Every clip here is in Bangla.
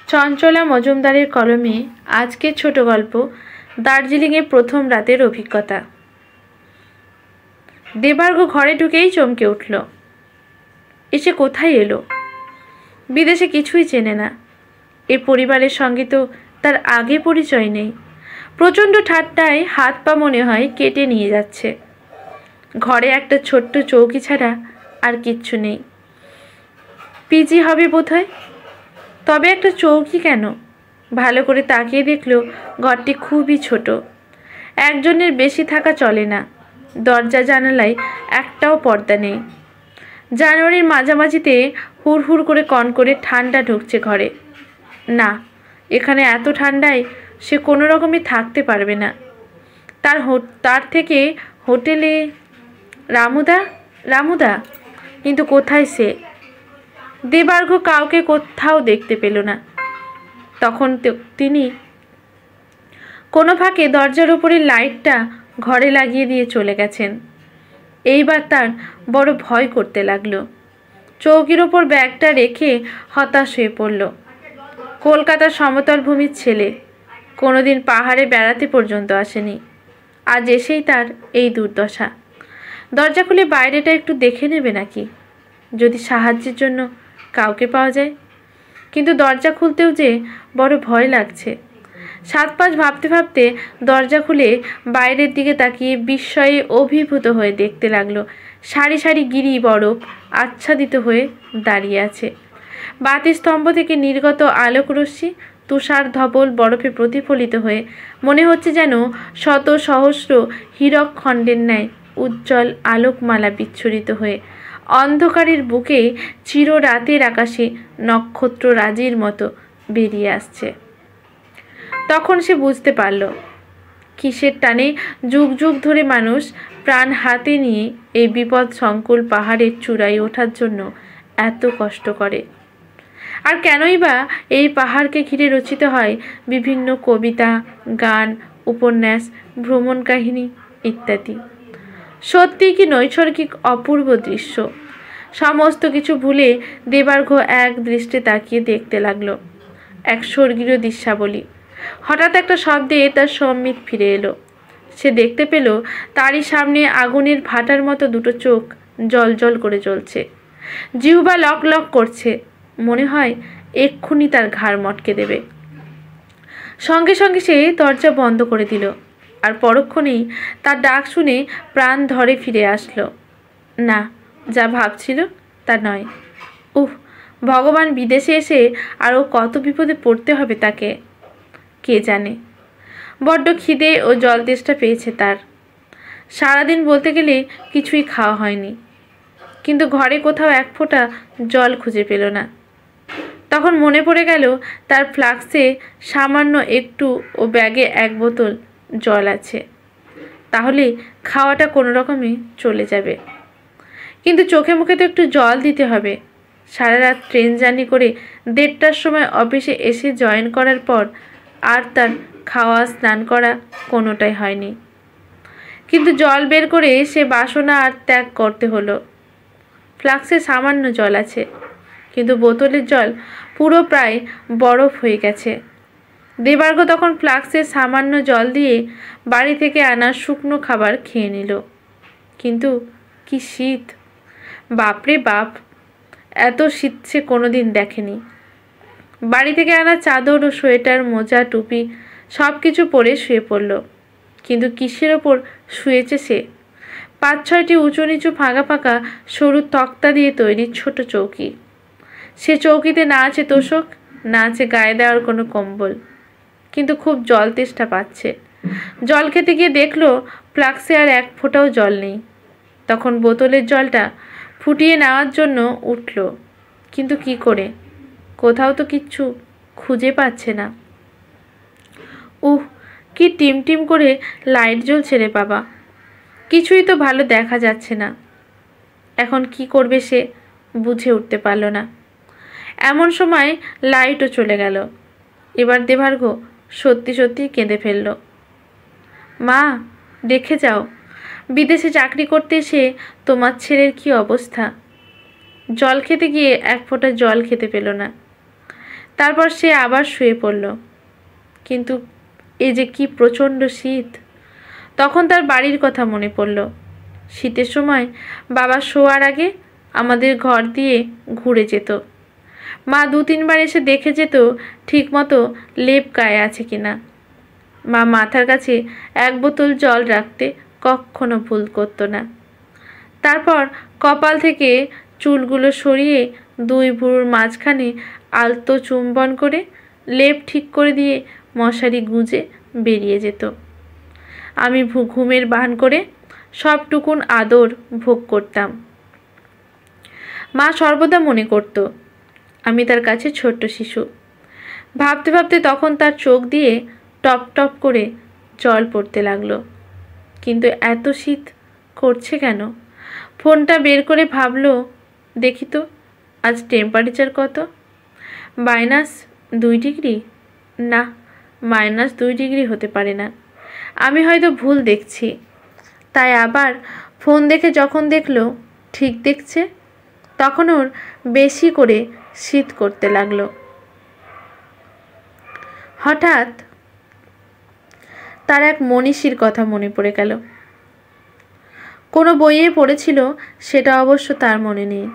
চঞ্চলা মজুমদারের কলমে আজকের ছোট গল্প দার্জিলিংয়ে প্রথম রাতের অভিজ্ঞতা। দেবার্ঘ ঘরে ঢুকেই চমকে উঠল। এসে কোথায় এলো? বিদেশে কিছুই চেনে না। এ পরিবারের সঙ্গে তো তার আগে পরিচয় নেই। প্রচণ্ড ঠাট্টায় হাত পা মনে হয় কেটে নিয়ে যাচ্ছে। ঘরে একটা ছোট্ট চৌকি ছাড়া আর কিচ্ছু নেই। পিজি হবে বোধহয়। তবে একটা চৌকি কেন? ভালো করে তাকিয়ে দেখল ঘরটি খুবই ছোট। একজনের বেশি থাকা চলে না। দরজা জানালায় একটাও পর্দা নেই। জানুয়ারির মাঝামাঝিতে হুড় হুড় করে কনকনে ঠান্ডা ঢুকছে ঘরে। না, এখানে এত ঠান্ডায় সে কোনো রকমই থাকতে পারবে না। তার থেকে হোটেলে রামুদা কিন্তু কোথায় সে? দেবার্ঘ কাউকে কোথাও দেখতে পেল না। তখন তিনি কোনো ফাঁকে দরজার উপরে লাইটটা ঘরে লাগিয়ে দিয়ে চলে গেছেন। এইবার তার বড় ভয় করতে লাগলো। চৌকির ওপর ব্যাগটা রেখে হতাশ হয়ে পড়ল। কলকাতার সমতল ভূমির ছেলে, কোনোদিন পাহাড়ে বেড়াতে পর্যন্ত আসেনি। আজ এসেই তার এই দুর্দশা। দরজা খুলে বাইরেটা একটু দেখে নেবে নাকি, যদি সাহায্যের জন্য কাউকে পাওয়া যায়। কিন্তু দরজা খুলতেও যে বড় ভয় লাগছে। সাত পাঁচ ভাবতে ভাবতে দরজা খুলে বাইরের দিকে তাকিয়ে বিস্ময়ে অভিভূত হয়ে দেখতে লাগলো সারি সারি গিরি বরফ আচ্ছাদিত হয়ে দাঁড়িয়ে আছে। বাতিস্তম্ভ থেকে নির্গত আলোকরশ্মি তুষার ধবল বরফে প্রতিফলিত হয়ে মনে হচ্ছে যেন শত সহস্র হীরক খণ্ডের ন্যায় উজ্জ্বল আলোকমালা বিচ্ছুরিত হয়ে অন্ধকারের বুকে চির রাতের আকাশে নক্ষত্র রাজির মতো বেরিয়ে আসছে। তখন সে বুঝতে পারল কিসের টানে যুগ যুগ ধরে মানুষ প্রাণ হাতে নিয়ে এই বিপদ সংকুল পাহাড়ের চূড়ায় ওঠার জন্য এত কষ্ট করে। আর কেনই বা এই পাহাড়কে ঘিরে রচিত হয় বিভিন্ন কবিতা, গান, উপন্যাস, ভ্রমণ কাহিনী ইত্যাদি। সত্যি কি নৈসর্গিক অপূর্ব দৃশ্য। সমস্ত কিছু ভুলে দেবার্ঘ এক দৃষ্টে তাকিয়ে দেখতে লাগলো এক স্বর্গীয় দৃশ্যাবলী। হঠাৎ একটা শব্দে তার সম্মিত ফিরে এলো। সে দেখতে পেল তারই সামনে আগুনের ভাটার মতো দুটো চোখ জল জল করে জ্বলছে। জিহ্বা লক লক করছে। মনে হয় এক্ষুনি তার ঘাড় মটকে দেবে। সঙ্গে সঙ্গে সে দরজা বন্ধ করে দিল। আর পরক্ষণেই তার ডাক শুনে প্রাণ ধরে ফিরে আসলো। না, যা ভাবছিল তা নয়। ভগবান, বিদেশে এসে আরও কত বিপদে পড়তে হবে তাকে কে জানে। বড্ড খিদে ও জল তেষ্টা পেয়েছে তার। সারাদিন বলতে গেলে কিছুই খাওয়া হয়নি। কিন্তু ঘরে কোথাও এক ফোঁটা জল খুঁজে পেল না। তখন মনে পড়ে গেল তার ফ্লাক্সে সামান্য একটু ও ব্যাগে এক বোতল জল আছে। তাহলে খাওয়াটা কোনো রকমে চলে যাবে। কিন্তু চোখে মুখে তো একটু জল দিতে হবে। সারা রাত ট্রেন জার্নি করে 1:30টার সময় অফিসে এসে জয়েন করার পর আর তার খাওয়া স্নান করা কোনোটাই হয়নি। কিন্তু জল বের করে সে বাসনা আর ত্যাগ করতে হলো। ফ্লাক্সে সামান্য জল আছে, কিন্তু বোতলের জল পুরো প্রায় বরফ হয়ে গেছে। দেবার্ঘ তখন ফ্লাক্সে সামান্য জল দিয়ে বাড়ি থেকে আনা শুকনো খাবার খেয়ে নিল। কিন্তু কি শীত! বাপরে বাপ, এত শীত সে কোনোদিন দেখেনি। বাড়ি থেকে আনা চাদর ও সোয়েটার, মোজা, টুপি সব কিছু পরে শুয়ে পড়ল। কিন্তু কিসের ওপর শুয়েছে সে? 5-6টি উঁচু নিচু ফাঁকা ফাঁকা সরু তক্তা দিয়ে তৈরি ছোট চৌকি। সে চৌকিতে না আছে তোষক, না আছে গায়ে দেওয়ার কোনো কম্বল। কিন্তু খুব জল তেষ্টা পাচ্ছে। জল খেতে গিয়ে দেখলো ফ্লাক্সে আর এক ফোঁটাও জল নেই। তখন বোতলের জলটা ফুটিয়ে নেওয়ার জন্য উঠল। কিন্তু কি করে? কোথাও তো কিচ্ছু খুঁজে পাচ্ছে না। কি টিমটিম করে লাইট জ্বলছে রে বাবা! কিছুই তো ভালো দেখা যাচ্ছে না। এখন কি করবে সে বুঝে উঠতে পারল না। এমন সময় লাইটও চলে গেল। এবার দেবার্ঘ সত্যি সত্যি কেঁদে ফেলল। মা, দেখে যাও, বিদেশে চাকরি করতে এসে তোমার ছেলের কি অবস্থা। জল খেতে গিয়ে এক ফোঁটা জল খেতে পেল না। তারপর সে আবার শুয়ে পড়ল। কিন্তু এই যে কি প্রচণ্ড শীত! তখন তার বাড়ির কথা মনে পড়ল। শীতের সময় বাবা শোয়ার আগে আমাদের ঘর দিয়ে ঘুরে যেত। মা 2-3 বার এসে দেখে যেত ঠিকমতো লেপ গায়ে আছে কিনা। মা মাথার কাছে 1 বোতল জল রাখতে কখনো ভুল করতো না। তারপর কপাল থেকে চুলগুলো সরিয়ে 2 ভুরুর মাঝখানে আলতো চুম্বন করে লেপ ঠিক করে দিয়ে মশারি গুঁজে বেরিয়ে যেত। আমি ঘুমের ভান করে সবটুকুন আদর ভোগ করতাম। মা সর্বদা মনে করত আমি তার কাছে ছোট্ট শিশু। ভাবতে ভাবতে তখন তার চোখ দিয়ে টপ টপ করে জল পড়তে লাগলো। কিন্তু এত শীত করছে কেন? ফোনটা বের করে ভাবলো, দেখি তো আজ টেম্পারেচার কত। -2 ডিগ্রি? না, -2 ডিগ্রি হতে পারে না। আমি হয়তো ভুল দেখছি। তাই আবার ফোন দেখে যখন দেখলো ঠিক দেখছে, তখন ওর বেশি করে শীত করতে লাগলো। হঠাৎ তার এক মনীষীর কথা মনে পড়ে গেল। কোনো বইয়ে পড়েছিল, সেটা অবশ্য তার মনে নেই।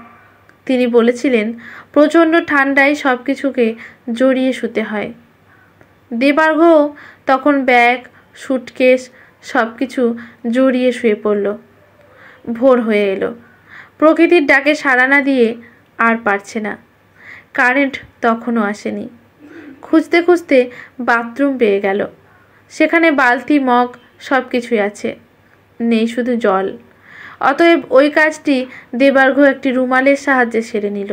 তিনি বলেছিলেন প্রচণ্ড ঠান্ডায় সব কিছুকে জড়িয়ে শুতে হয়। দেবার্ঘ তখন ব্যাগ, সুটকেস সব কিছু জড়িয়ে শুয়ে পড়ল। ভোর হয়ে এলো। প্রকৃতির ডাকে সাড়া না দিয়ে আর পারছে না। কারেন্ট তখনও আসেনি। খুঁজতে খুঁজতে বাথরুম পেয়ে গেল। সেখানে বালতি, মগ সব কিছুই আছে, নেই শুধু জল। অতএব ওই কাজটি দেবার্ঘ একটি রুমালের সাহায্যে সেরে নিল।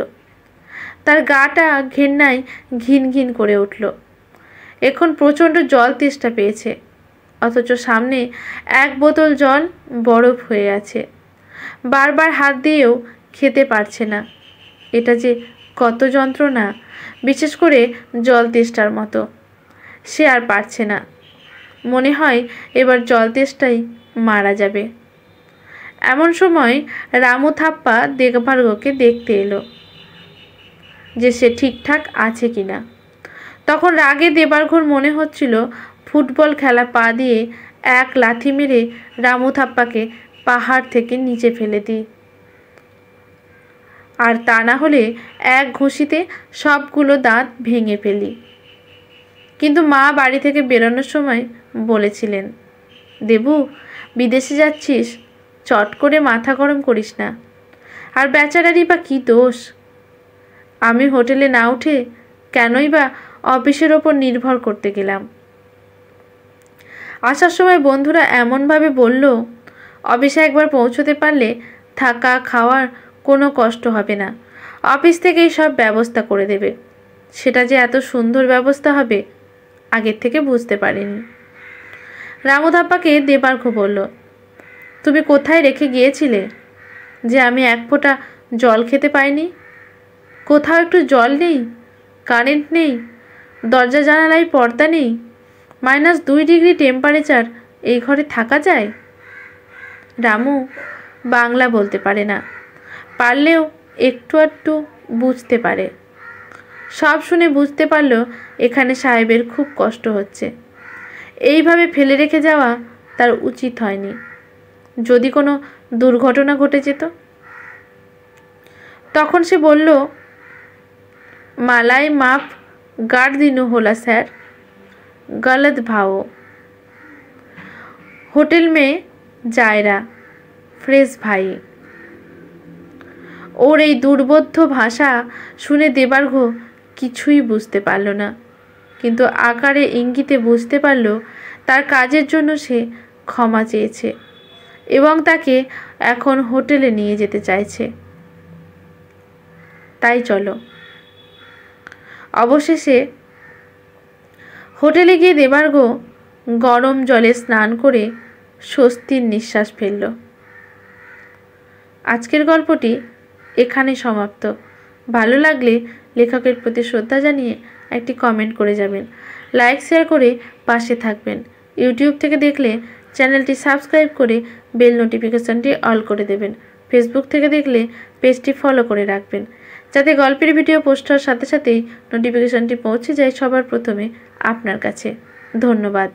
তার গাটা ঘেন্নায় ঘিন ঘিন করে উঠল। এখন প্রচণ্ড জল তেষ্টা পেয়েছে, অথচ সামনে 1 বোতল জল বরফ হয়ে আছে। বারবার হাত দিয়েও খেতে পারছে না। এটা যে কত যন্ত্রণা, বিশেষ করে জল তেষ্টার মতো। সে আর পারছে না। মনে হয় এবার জল তেষ্টাই মারা যাবে। এমন সময় রামু থাপ্পা দেবার্ঘকে দেখতে এলো যে সে ঠিকঠাক আছে কিনা। তখন রাগে দেবার্ঘর মনে হচ্ছিল ফুটবল খেলা পা দিয়ে 1 লাথি মেরে রামু থাপ্পাকে পাহাড় থেকে নিচে ফেলে দিই, আর তা না হলে 1 ঘুষিতে সবগুলো দাঁত ভেঙে ফেলি। কিন্তু মা বাড়ি থেকে বেরোনোর সময় বলেছিলেন, দেবু, বিদেশে যাচ্ছিস, চট করে মাথা গরম করিস না। আর বেচারারই বা কী দোষ? আমি হোটেলে না উঠে কেনই বা অফিসের ওপর নির্ভর করতে গেলাম? আসার সময় বন্ধুরা এমনভাবে বলল, অফিসে একবার পৌঁছতে পারলে থাকা খাওয়ার কোনো কষ্ট হবে না, অফিস থেকেই সব ব্যবস্থা করে দেবে। সেটা যে এত সুন্দর ব্যবস্থা হবে আগের থেকে বুঝতে পারিনি। রামু থাপ্পাকে দেবার্ঘ বলল, তুমি কোথায় রেখে গিয়েছিলে যে আমি 1 ফোঁটা জল খেতে পাইনি? কোথাও একটু জল নেই, কারেন্ট নেই, দরজা জানালায় পর্দা নেই, -2 ডিগ্রি টেম্পারেচার, এই ঘরে থাকা যায়? রামু বাংলা বলতে পারে না, পারলেও একটু আধটু বুঝতে পারে। সব শুনে বুঝতে পারল এখানে সাহেবের খুব কষ্ট হচ্ছে। এইভাবে ফেলে রেখে যাওয়া তার উচিত হয়নি। যদি কোনো দুর্ঘটনা ঘটে যেত? তখন সে বলল, মালাই মাফ গাড় দিনু होला স্যার, गलत भाव। হোটেল মে জায়রা, ফ্রেশ ভাই। ওর এই দুর্বোধ্য ভাষা শুনে দেবার্ঘ কিছুই বুঝতে পারল না, কিন্তু আকারে ইঙ্গিতে বুঝতে পারল তার কাজের জন্য সে ক্ষমা চেয়েছে এবং তাকে এখন হোটেলে নিয়ে যেতে চাইছে। তাই চলো। অবশেষে হোটেলে গিয়ে দেবার্ঘ গরম জলে স্নান করে স্বস্তির নিঃশ্বাস ফেলল। আজকের গল্পটি এখানে সমাপ্ত। ভালো লাগলে লেখকের প্রতি শ্রদ্ধা জানিয়ে একটি কমেন্ট করে যাবেন। লাইক শেয়ার করে পাশে থাকবেন। ইউটিউব থেকে দেখলে চ্যানেলটি সাবস্ক্রাইব করে বেল নোটিফিকেশনটি অল করে দেবেন। ফেসবুক থেকে দেখলে পেজটি ফলো করে রাখবেন। যাতে গল্পের ভিডিও পোস্ট হওয়ার সাথে সাথেই নোটিফিকেশনটি পৌঁছে যায় সবার প্রথমে আপনার কাছে। ধন্যবাদ।